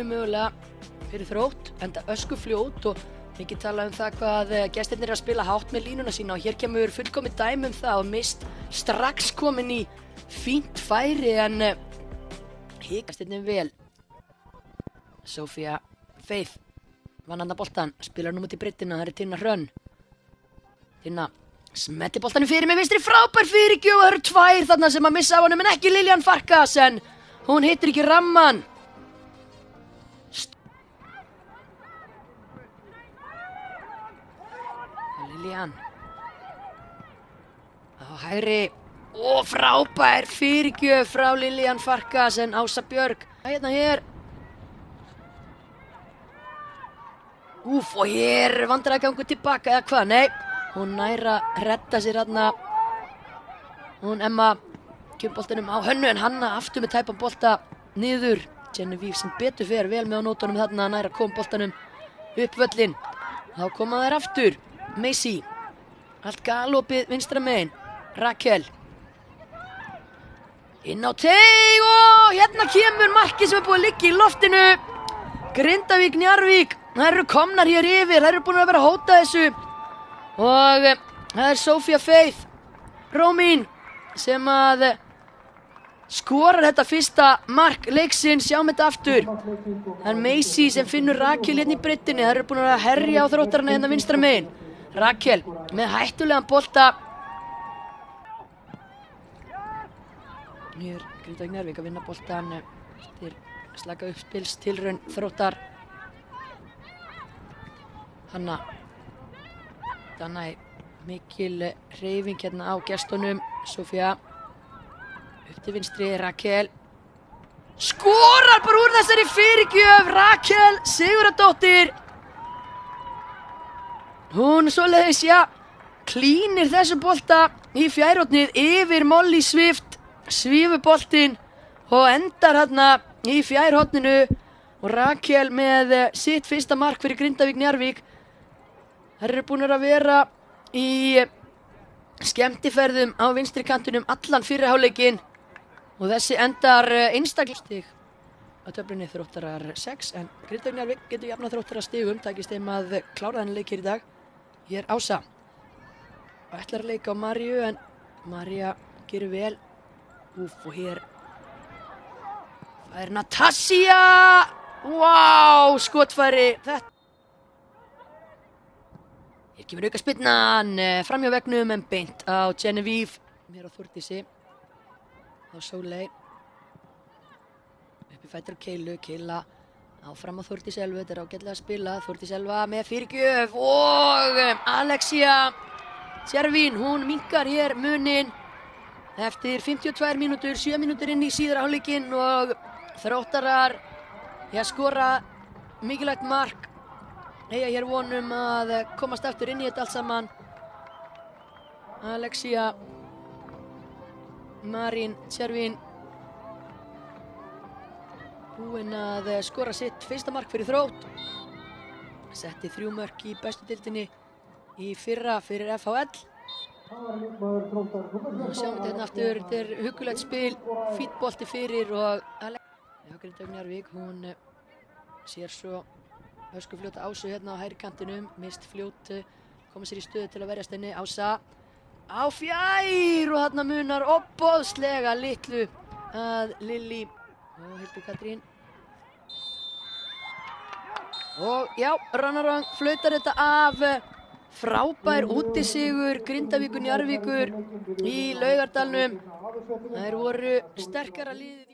línu mögulega fyrir Þrótt, enda öskufljót og mikið talað það hvað gestirnir að spila hátt með línuna sína og hér kemur fullkomið dæmi það og Mist strax komin í fínt færi en gestirnir vel. Sofía Faith vann andan boltan, spilar nú út í breiddina, það Tinna Hrönn. Tinna smetti boltanum fyrir með vinstri, frábær fyrirgjöf og það eru tvær þarna sem að missa af honum en ekki Liljan Farkas en hún hittir ekki ramman. Liljan á hægri og frábær fyrirgjöf frá Liljan Farkas en Ása Björg hérna hér. Og hér vandræðagangur tilbaka eða hvað? Nei, hún nær að redda sér hérna. Hún Emma kemur boltanum á Hönnu en Hanna aftur með tæpan bolta niður. Genevieve sem betur fer vel með á nótunum þarna nær að koma boltanum upp völlin. Þá koma þær aftur. Macy, allt galopið vinstra megin, Rakel inn á teig og hérna kemur markið sem búið að liggja í loftinu. Grindavík, Njarðvík, þær eru komnar hér yfir, þær eru búin að vera að hóta þessu og það Sofía Faith Rómín sem að skorar þetta fyrsta mark leiksins, sjáum þetta aftur. Það Macy sem finnur Rakel hérna í breiddinni, þær eru búin að herja á Þróttarana hérna vinstra megin. Rakel með hættulegan bolta. Nýr Grindavík Njarðvík að vinna boltan eftir slaka uppspils tilraun Þróttar. Hanna Danæ mikil hreyfing hérna á gestunum. Sofía upp til vinstri, Rakel skorar bara úr þessari fyrirgjöf. Rakel Sigurðardóttir hún svoleiðis, klínir þessu bolta í fjærhornið yfir Molly Swift, svífur boltinn og endar hérna í fjærhorninu og Rakel með sitt fyrsta mark fyrir Grindavík Njarðvík. Þær eru búin að vera í skemmtiferðum á vinstri kantinum allan fyrri hálfleikinn og þessi endar einstaklega á töflunni. Þróttarar 6 en Grindavík Njarðvík getur jafnað Þróttarar stigum, takist þeim að klára þennan leik hér í dag. Hér Ása og ætlar að leika á Maríu en María gerir vel. Og hér það Natasja. Skotfæri þetta. Hér kemur aukaspyrnan framhjá veggnum en beint á Genevieve. Mér á Þórdísi á Sóley uppi fætur á Keilu. Keila áfram á Þórdís Elvu, þetta ágætlega að spila. Þórdís Elva með fyrirgjöf og Alexia Sjervín, hún minnkar hér munin eftir 52 mínútur, 7 mínútur inn í síðara hálfleikinn og Þróttarar skora mikilvægt mark. Eiga hér vonum að komast aftur inn í þetta allt saman. Alexia Marín Sjervín búinn að skora sitt fyrsta mark fyrir Þrótt. Setti 3 mörk í bestu deildinni í fyrra fyrir FHL. Sjáum við hérna aftur, þetta huggulegt spil, fínn bolti fyrir og Grindavík Njarðvík, hún sér svo öskufljóta Ásu hérna á hægri kantinum, Mist fljót, koma sér í stöðu til að verjast henni. Ása á fjær og þarna munar ofboðslega litlu að Lilli og Hildur Katrín. Og Rannarang flautar þetta af. Frábær útisigur Grindavíkur Njarðvíkur í Laugardalnum. Þær voru sterkara liðið.